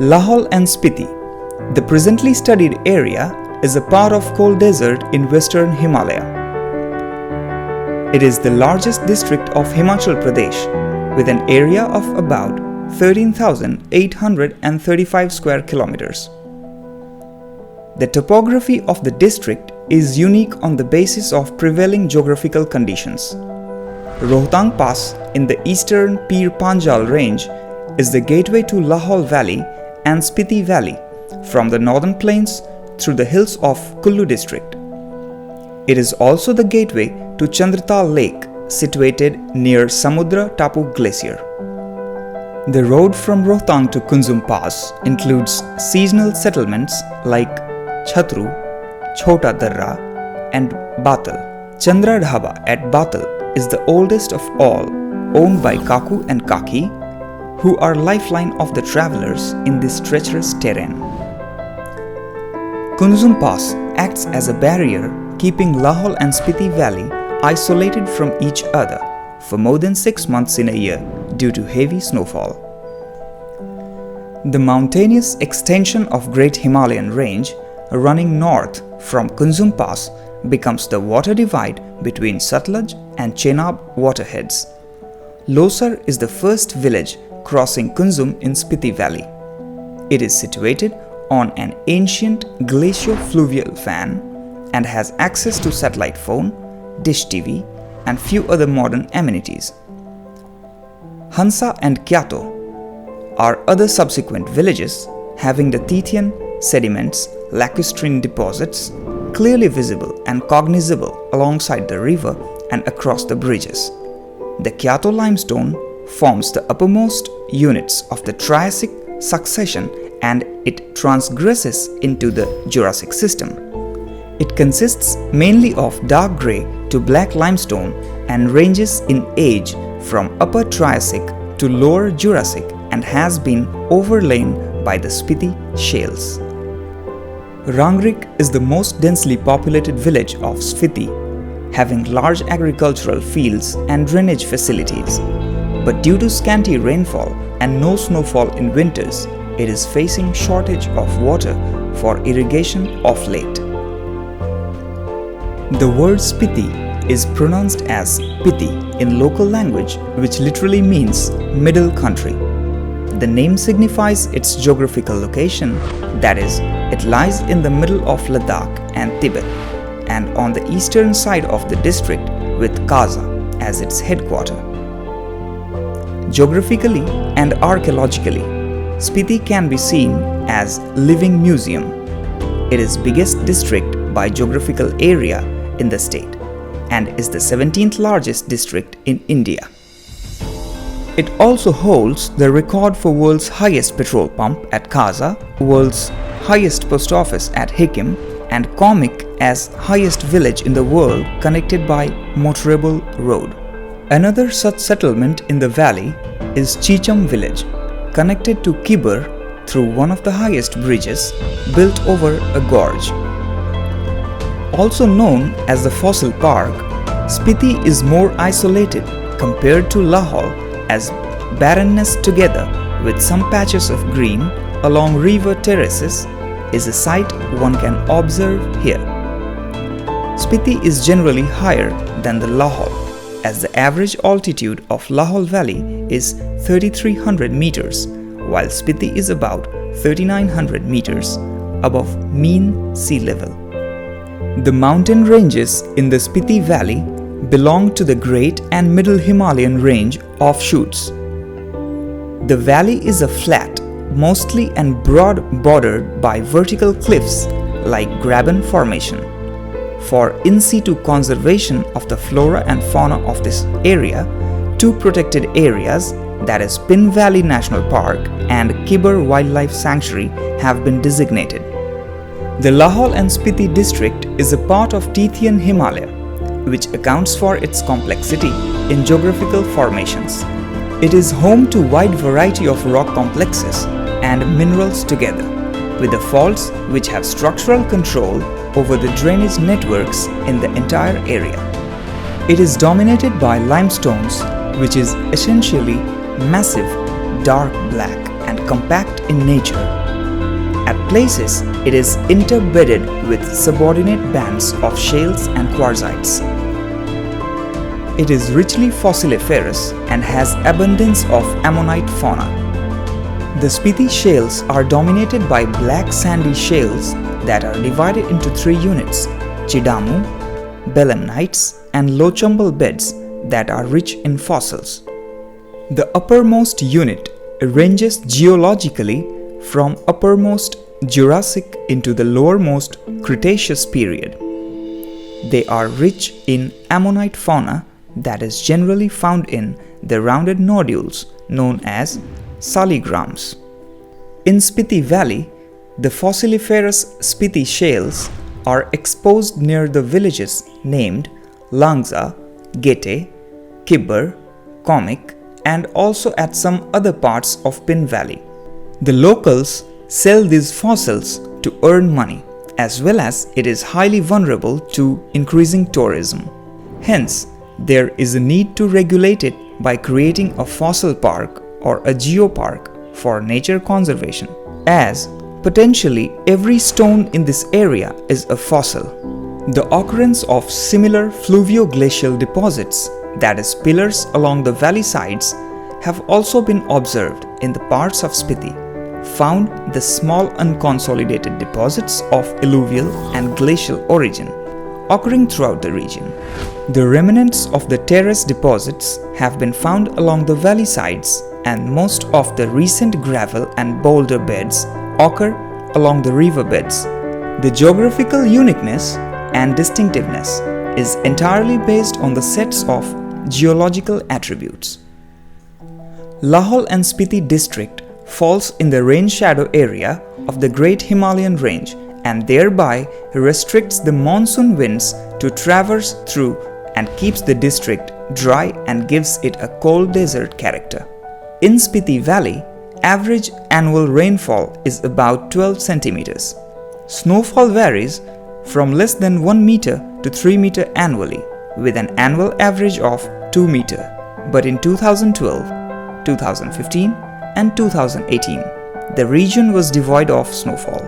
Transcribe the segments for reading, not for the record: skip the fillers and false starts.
Lahaul and Spiti, the presently studied area, is a part of cold desert in western Himalaya. It is the largest district of Himachal Pradesh with an area of about 13,835 square kilometers. The topography of the district is unique on the basis of prevailing geographical conditions. Rohtang Pass in the eastern Pir Panjal range is the gateway to Lahaul Valley and Spiti Valley from the northern plains through the hills of Kullu district. It is also the gateway to Chandratal Lake, situated near Samudra Tapu Glacier. The road from Rohtang to Kunzum Pass includes seasonal settlements like Chhatru, Chhota Darra and Batal. Chandra Dhaba at Batal is the oldest of all, owned by Kaku and Kaki, who are lifeline of the travelers in this treacherous terrain. Kunzum Pass acts as a barrier keeping Lahaul and Spiti Valley isolated from each other for more than 6 months in a year due to heavy snowfall. The mountainous extension of Great Himalayan Range running north from Kunzum Pass becomes the water divide between Satluj and Chenab waterheads. Losar is the first village crossing Kunzum in Spiti Valley. It is situated on an ancient glaciofluvial fan and has access to satellite phone, dish TV and few other modern amenities. Hansa and Kyato are other subsequent villages having the Tethyan sediments, lacustrine deposits clearly visible and cognizable alongside the river and across the bridges. The Kyato limestone forms the uppermost units of the Triassic succession and it transgresses into the Jurassic system. It consists mainly of dark grey to black limestone and ranges in age from Upper Triassic to Lower Jurassic and has been overlain by the Spiti shales. Rangrik is the most densely populated village of Spiti, having large agricultural fields and drainage facilities. But due to scanty rainfall and no snowfall in winters, it is facing shortage of water for irrigation of late. The word Spiti is pronounced as Piti in local language, which literally means middle country. The name signifies its geographical location, that is, it lies in the middle of Ladakh and Tibet and on the eastern side of the district with Kaza as its headquarters. Geographically and archaeologically, Spiti can be seen as living museum. It is biggest district by geographical area in the state and is the 17th largest district in India. It also holds the record for world's highest petrol pump at Kaza, world's highest post office at Hikim, and Komik as highest village in the world connected by motorable road. Another such settlement in the valley is Chicham village, connected to Kibber through one of the highest bridges built over a gorge. Also known as the Fossil Park, Spiti is more isolated compared to Lahaul as barrenness together with some patches of green along river terraces is a sight one can observe here. Spiti is generally higher than the Lahaul as the average altitude of Lahaul Valley is 3,300 meters while Spiti is about 3,900 meters above mean sea level. The mountain ranges in the Spiti Valley belong to the Great and Middle Himalayan range offshoots. The valley is a flat, mostly and broad bordered by vertical cliffs like Graben Formation. For in situ conservation of the flora and fauna of this area, two protected areas, that is Pin Valley National Park and Kibber Wildlife Sanctuary, have been designated. The Lahaul and Spiti district is a part of Tethyan Himalaya, which accounts for its complexity in geographical formations. It is home to wide variety of rock complexes and minerals together, with the faults which have structural control over the drainage networks in the entire area. It is dominated by limestones, which is essentially massive, dark black and compact in nature. At places, it is interbedded with subordinate bands of shales and quartzites. It is richly fossiliferous and has abundance of ammonite fauna. The Spiti shales are dominated by black sandy shales that are divided into 3 units: Chidamu, belemnites, and Lochambal beds that are rich in fossils. The uppermost unit ranges geologically from uppermost Jurassic into the lowermost Cretaceous period. They are rich in ammonite fauna that is generally found in the rounded nodules known as saligrams. In Spiti Valley, the fossiliferous Spiti shales are exposed near the villages named Langza, Gete, Kibber, Komik, and also at some other parts of Pin Valley. The locals sell these fossils to earn money, as well as it is highly vulnerable to increasing tourism. Hence, there is a need to regulate it by creating a fossil park or a geopark for nature conservation, as potentially every stone in this area is a fossil. The occurrence of similar fluvio-glacial deposits, that is pillars along the valley sides, have also been observed in the parts of Spiti found the small unconsolidated deposits of alluvial and glacial origin occurring throughout the region. The remnants of the terrace deposits have been found along the valley sides, and most of the recent gravel and boulder beds occur along the river beds. The geographical uniqueness and distinctiveness is entirely based on the sets of geological attributes. Lahaul and Spiti district falls in the rain shadow area of the Great Himalayan Range and thereby restricts the monsoon winds to traverse through and keeps the district dry and gives it a cold desert character. In Spiti Valley, average annual rainfall is about 12 centimeters. Snowfall varies from less than 1 meter to 3 meter annually, with an annual average of 2 meter. But in 2012, 2015, and 2018, the region was devoid of snowfall.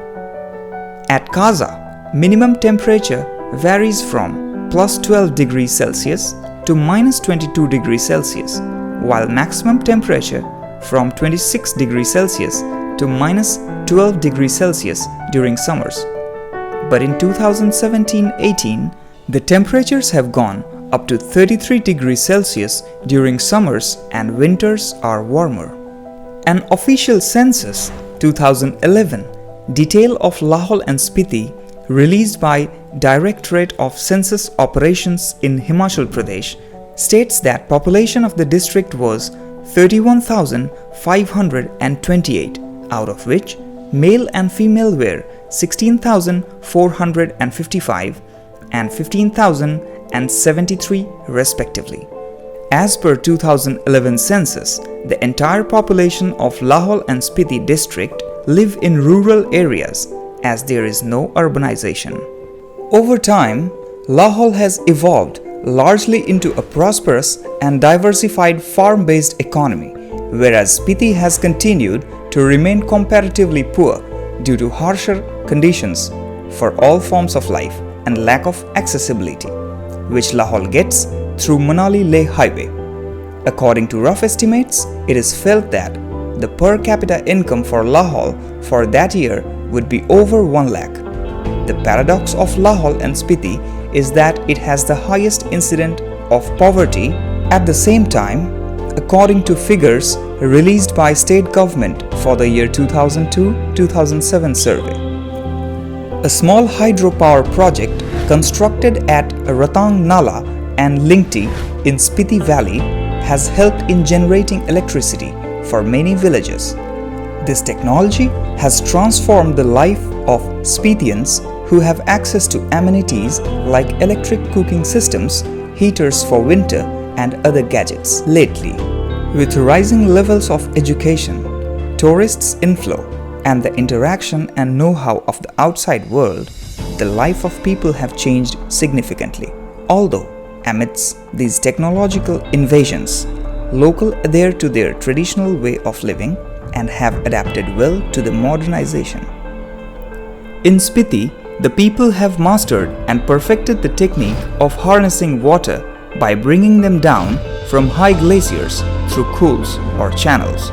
At Kaza, minimum temperature varies from plus 12 degrees Celsius to minus 22 degrees Celsius, while maximum temperature from 26 degrees Celsius to minus 12 degrees Celsius during summers. But in 2017-18, the temperatures have gone up to 33 degrees Celsius during summers and winters are warmer. An official census 2011 detail of Lahaul and Spiti released by Directorate of Census Operations in Himachal Pradesh states that population of the district was 31,528, out of which male and female were 16,455 and 15,073 respectively. As per 2011 census, the entire population of Lahaul and Spiti district live in rural areas as there is no urbanization. Over time, Lahaul has evolved largely into a prosperous and diversified farm-based economy, whereas Spiti has continued to remain comparatively poor due to harsher conditions for all forms of life and lack of accessibility, which Lahaul gets through Manali-Leh highway. According to rough estimates, it is felt that the per capita income for Lahaul for that year would be over 1 lakh. The paradox of Lahaul and Spiti is that it has the highest incidence of poverty. At the same time, according to figures released by state government for the year 2002-2007 survey. A small hydropower project constructed at Ratang Nala and Lingti in Spiti Valley has helped in generating electricity for many villages. This technology has transformed the life of Spitians who have access to amenities like electric cooking systems, heaters for winter, and other gadgets. Lately, with rising levels of education, tourists' inflow, and the interaction and know-how of the outside world, the life of people have changed significantly. Although, amidst these technological invasions, local adhere to their traditional way of living, and have adapted well to the modernization. In Spiti, the people have mastered and perfected the technique of harnessing water by bringing them down from high glaciers through cools or channels.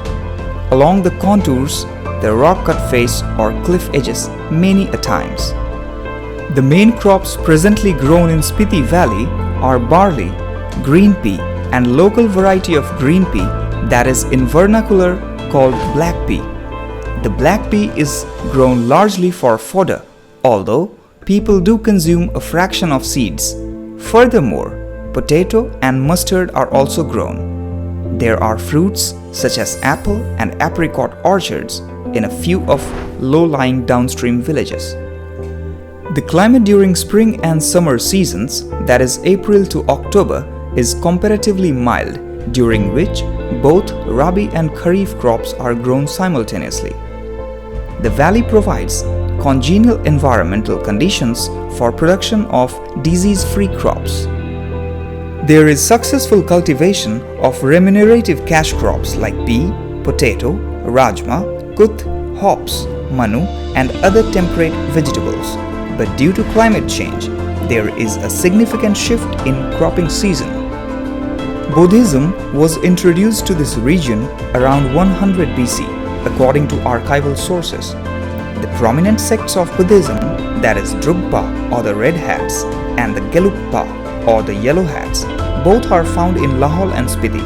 Along the contours, the rock-cut face or cliff edges many a times. The main crops presently grown in Spiti Valley are barley, green pea and local variety of green pea that is in vernacular called black pea. The black pea is grown largely for fodder, although people do consume a fraction of seeds. Furthermore, potato and mustard are also grown. There are fruits such as apple and apricot orchards in a few of low-lying downstream villages. The climate during spring and summer seasons, that is April to October, is comparatively mild, during which both Rabi and Kharif crops are grown simultaneously. The valley provides congenial environmental conditions for production of disease-free crops. There is successful cultivation of remunerative cash crops like pea, potato, rajma, kuth, hops, manu and other temperate vegetables. But due to climate change, there is a significant shift in cropping season. Buddhism was introduced to this region around 100 BC, according to archival sources. The prominent sects of Buddhism, that is Drugpa or the Red Hats and the Gelugpa or the Yellow Hats, both are found in Lahaul and Spiti.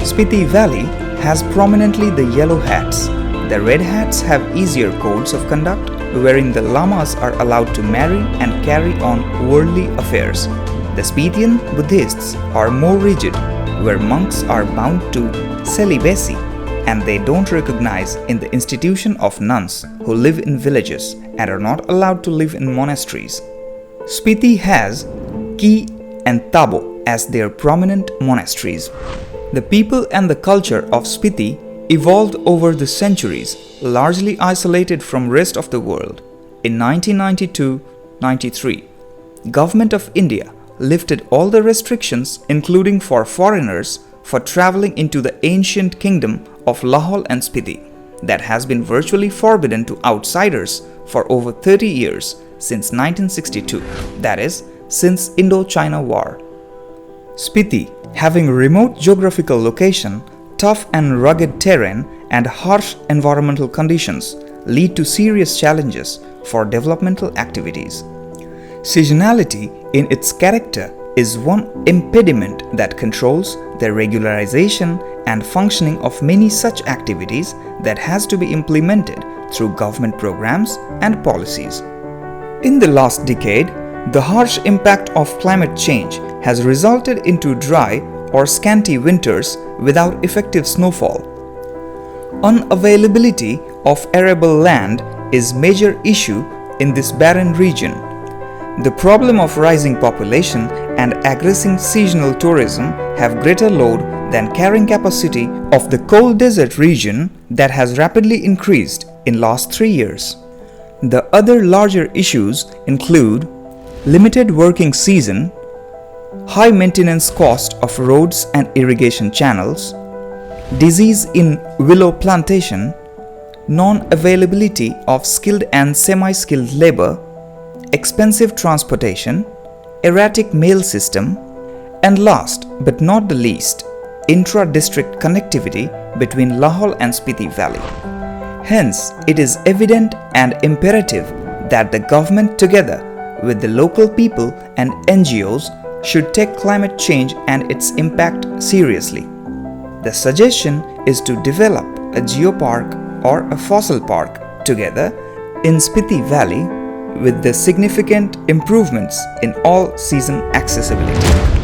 Spiti Valley has prominently the Yellow Hats. The Red Hats have easier codes of conduct, wherein the lamas are allowed to marry and carry on worldly affairs. The Spitian Buddhists are more rigid, where monks are bound to celibacy and they don't recognize in the institution of nuns who live in villages and are not allowed to live in monasteries. Spiti has Ki and Tabo as their prominent monasteries. The people and the culture of Spiti evolved over the centuries, largely isolated from rest of the world. In 1992-93, Government of India lifted all the restrictions, including for foreigners, for traveling into the ancient kingdom of Lahaul and Spiti, that has been virtually forbidden to outsiders for over 30 years since 1962, that is, since Indo-China War. Spiti, having remote geographical location, tough and rugged terrain and harsh environmental conditions lead to serious challenges for developmental activities. Seasonality in its character is one impediment that controls the regularization and functioning of many such activities that has to be implemented through government programs and policies. In the last decade, the harsh impact of climate change has resulted into dry or scanty winters without effective snowfall. Unavailability of arable land is major issue in this barren region. The problem of rising population and aggressing seasonal tourism have greater load than carrying capacity of the cold desert region that has rapidly increased in last 3 years. The other larger issues include limited working season, high maintenance cost of roads and irrigation channels, disease in willow plantation, non-availability of skilled and semi-skilled labor, expensive transportation, erratic mail system, and last but not the least, intra-district connectivity between Lahaul and Spiti Valley. Hence, it is evident and imperative that the government together with the local people and NGOs should take climate change and its impact seriously. The suggestion is to develop a geopark or a fossil park together in Spiti Valley with the significant improvements in all-season accessibility.